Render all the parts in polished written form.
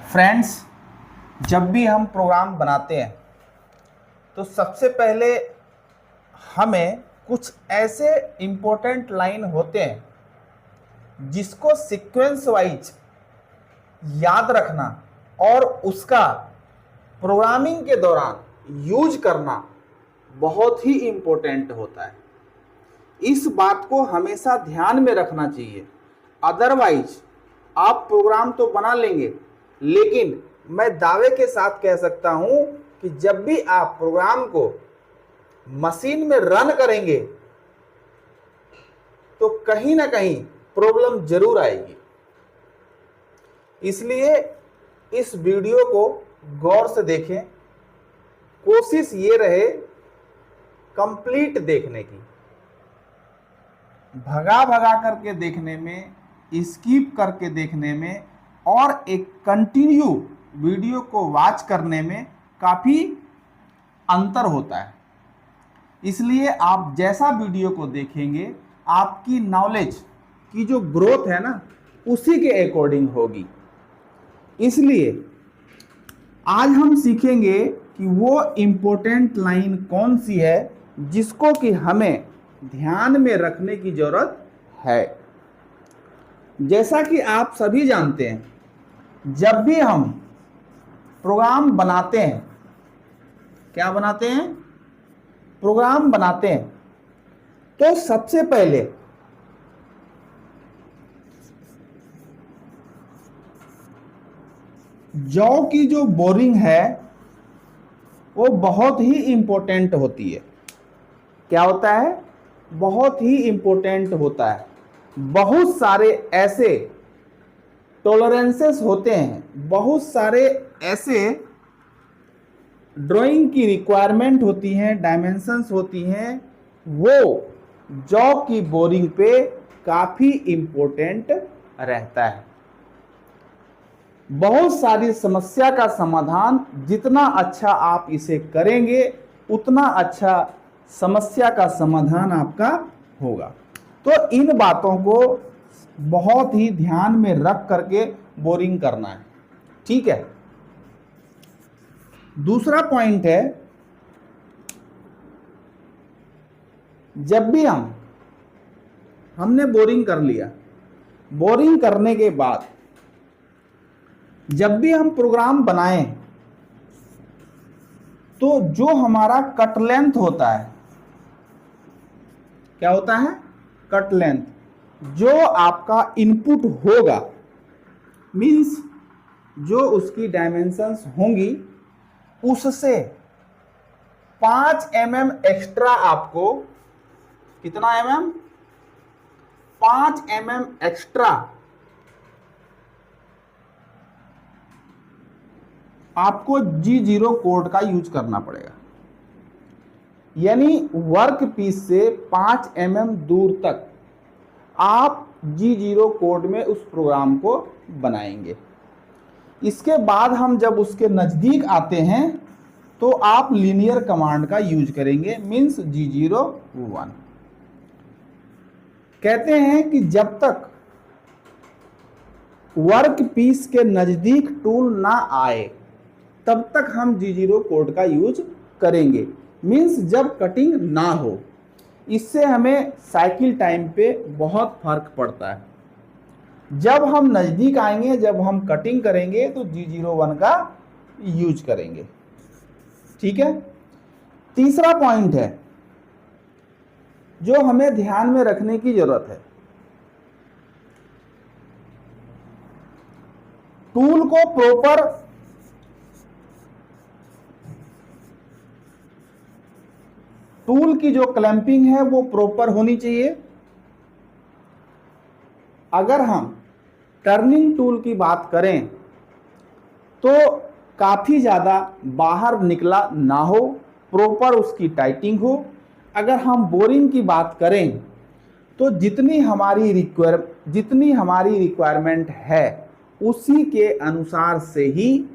Friends, जब भी हम प्रोग्राम बनाते हैं तो सबसे पहले हमें कुछ ऐसे इम्पोर्टेंट लाइन होते हैं जिसको सीक्वेंस वाइज याद रखना और उसका प्रोग्रामिंग के दौरान यूज करना बहुत ही इम्पोर्टेंट होता है। इस बात को हमेशा ध्यान में रखना चाहिए। अदरवाइज आप प्रोग्राम तो बना लेंगे, लेकिन मैं दावे के साथ कह सकता हूं कि जब भी आप प्रोग्राम को मशीन में रन करेंगे तो कहीं ना कहीं प्रॉब्लम जरूर आएगी। इसलिए इस वीडियो को गौर से देखें। कोशिश ये रहे कंप्लीट देखने की। भगा भगा करके देखने में, स्किप करके देखने में और एक कंटिन्यू वीडियो को वॉच करने में काफ़ी अंतर होता है। इसलिए आप जैसा वीडियो को देखेंगे, आपकी नॉलेज की जो ग्रोथ है ना, उसी के अकॉर्डिंग होगी। इसलिए आज हम सीखेंगे कि वो इम्पोर्टेंट लाइन कौन सी है जिसको कि हमें ध्यान में रखने की जरूरत है। जैसा कि आप सभी जानते हैं, जब भी हम प्रोग्राम बनाते हैं, क्या बनाते हैं? प्रोग्राम बनाते हैं, तो सबसे पहले जॉ की जो बोरिंग है वो बहुत ही इंपॉर्टेंट होती है। क्या होता है? बहुत ही इंपॉर्टेंट होता है। बहुत सारे ऐसे टॉलरेंसेस होते हैं, बहुत सारे ऐसे ड्राइंग की रिक्वायरमेंट होती हैं, डायमेंशंस होती हैं, वो जॉ की बोरिंग पे काफ़ी इंपॉर्टेंट रहता है। बहुत सारी समस्या का समाधान जितना अच्छा आप इसे करेंगे, उतना अच्छा समस्या का समाधान आपका होगा। तो इन बातों को बहुत ही ध्यान में रख करके बोरिंग करना है। ठीक है। दूसरा पॉइंट है, जब भी हमने बोरिंग कर लिया, बोरिंग करने के बाद जब भी हम प्रोग्राम बनाएं तो जो हमारा कट लेंथ होता है, क्या होता है? Cut length. जो आपका इनपुट होगा, मींस जो उसकी डायमेंशंस होंगी, उससे 5 mm एक्स्ट्रा आपको, कितना mm? 5 mm एक्स्ट्रा आपको G0 कोड का यूज करना पड़ेगा। यानी वर्क पीस से 5 mm दूर तक आप G0 कोड में उस प्रोग्राम को बनाएंगे। इसके बाद हम जब उसके नज़दीक आते हैं तो आप लीनियर कमांड का यूज करेंगे, मीन्स G01। कहते हैं कि जब तक वर्क पीस के नज़दीक टूल ना आए तब तक हम G0 कोड का यूज करेंगे, मीन्स जब कटिंग ना हो। इससे हमें साइकिल टाइम पे बहुत फर्क पड़ता है। जब हम नज़दीक आएंगे, जब हम कटिंग करेंगे तो G01 का यूज करेंगे। ठीक है। तीसरा पॉइंट है जो हमें ध्यान में रखने की जरूरत है, टूल को प्रॉपर टूल की जो क्लैंपिंग है वो प्रॉपर होनी चाहिए। अगर हम टर्निंग टूल की बात करें तो काफ़ी ज़्यादा बाहर निकला ना हो, प्रॉपर उसकी टाइटिंग हो। अगर हम बोरिंग की बात करें तो जितनी हमारी रिक्वायरमेंट है उसी के अनुसार से ही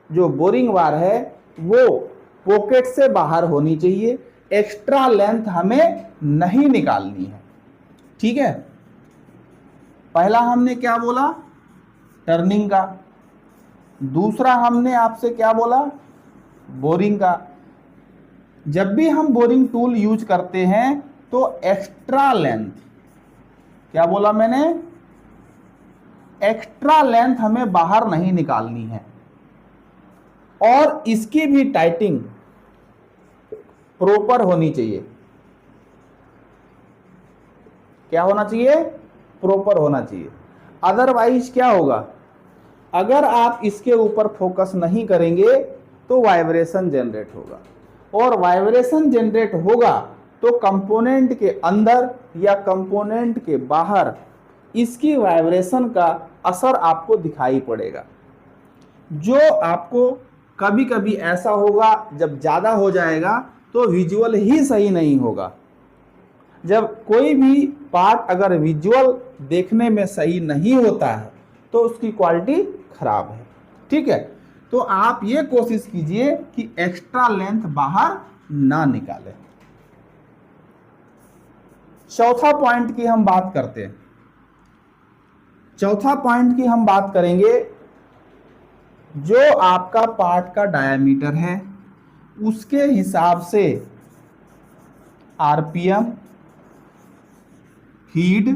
जो बोरिंग वार है वो पॉकेट से बाहर होनी चाहिए। एक्स्ट्रा लेंथ हमें नहीं निकालनी है। ठीक है। पहला हमने क्या बोला? टर्निंग का। दूसरा हमने आपसे क्या बोला, बोरिंग का। जब भी हम बोरिंग टूल यूज करते हैं तो एक्स्ट्रा लेंथ, क्या बोला मैंने, एक्स्ट्रा लेंथ हमें बाहर नहीं निकालनी है, और इसकी भी टाइटिंग प्रॉपर होनी चाहिए। क्या होना चाहिए, प्रॉपर होना चाहिए। अदरवाइज क्या होगा, अगर आप इसके ऊपर फोकस नहीं करेंगे तो वाइब्रेशन जनरेट होगा, और वाइब्रेशन जनरेट होगा तो कंपोनेंट के अंदर या कंपोनेंट के बाहर इसकी वाइब्रेशन का असर आपको दिखाई पड़ेगा, जो आपको कभी कभी ऐसा होगा जब ज़्यादा हो जाएगा तो विजुअल ही सही नहीं होगा। जब कोई भी पार्ट अगर विजुअल देखने में सही नहीं होता है तो उसकी क्वालिटी खराब है। ठीक है, तो आप ये कोशिश कीजिए कि एक्स्ट्रा लेंथ बाहर ना निकालें। चौथा पॉइंट की हम बात करते हैं। चौथा पॉइंट की हम बात करेंगे, जो आपका पार्ट का डायामीटर है उसके हिसाब से आरपीएम, फीड,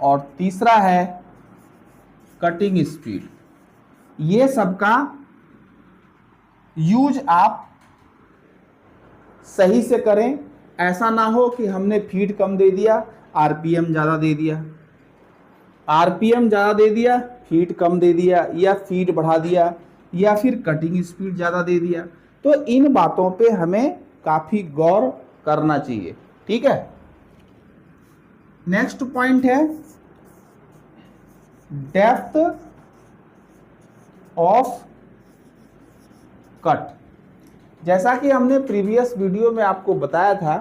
और तीसरा है कटिंग स्पीड। ये सब का यूज आप सही से करें। ऐसा ना हो कि हमने फीड कम दे दिया, आरपीएम ज़्यादा दे दिया, आरपीएम ज़्यादा दे दिया, फीड कम दे दिया, या फीड बढ़ा दिया, या फिर कटिंग स्पीड ज़्यादा दे दिया। तो इन बातों पे हमें काफ़ी गौर करना चाहिए। ठीक है, नेक्स्ट पॉइंट है डेप्थ ऑफ कट। जैसा कि हमने प्रीवियस वीडियो में आपको बताया था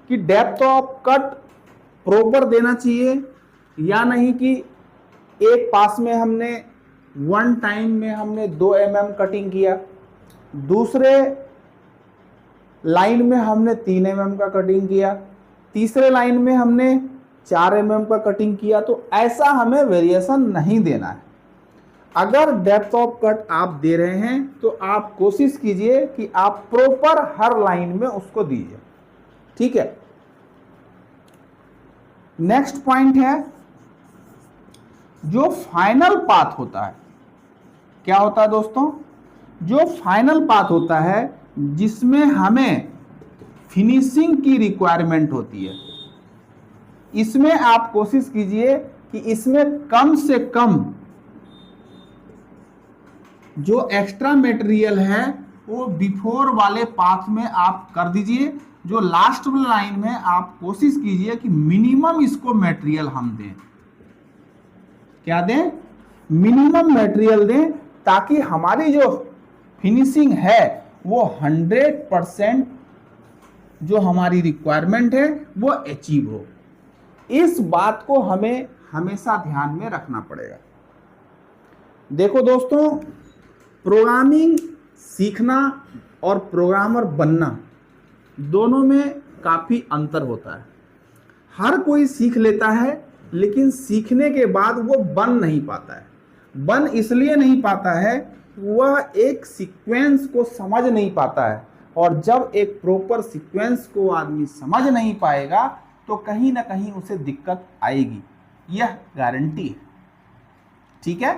कि डेप्थ ऑफ कट प्रॉपर देना चाहिए, या नहीं कि एक पास में हमने वन टाइम में हमने 2 mm कटिंग किया, दूसरे लाइन में हमने 3 mm का कटिंग किया, तीसरे लाइन में हमने 4 mm का कटिंग किया। तो ऐसा हमें वेरिएशन नहीं देना है। अगर डेप्थ ऑफ कट आप दे रहे हैं तो आप कोशिश कीजिए कि आप प्रॉपर हर लाइन में उसको दीजिए। ठीक है, नेक्स्ट पॉइंट है जो फाइनल पाथ होता है। क्या होता है दोस्तों, जो फाइनल पाथ होता है जिसमें हमें फिनिशिंग की रिक्वायरमेंट होती है, इसमें आप कोशिश कीजिए कि इसमें कम से कम जो एक्स्ट्रा मटेरियल है वो बिफोर वाले पाथ में आप कर दीजिए। जो लास्ट वाले लाइन में आप कोशिश कीजिए कि मिनिमम इसको मटेरियल हम दें। क्या दें, मिनिमम मटेरियल दें, ताकि हमारी जो फिनिशिंग है वो 100% जो हमारी रिक्वायरमेंट है वो अचीव हो। इस बात को हमें हमेशा ध्यान में रखना पड़ेगा। देखो दोस्तों, प्रोग्रामिंग सीखना और प्रोग्रामर बनना दोनों में काफ़ी अंतर होता है। हर कोई सीख लेता है, लेकिन सीखने के बाद वो बन नहीं पाता है। बन इसलिए नहीं पाता है, वह एक सीक्वेंस को समझ नहीं पाता है, और जब एक प्रॉपर सीक्वेंस को आदमी समझ नहीं पाएगा तो कहीं ना कहीं उसे दिक्कत आएगी, यह गारंटी है। ठीक है।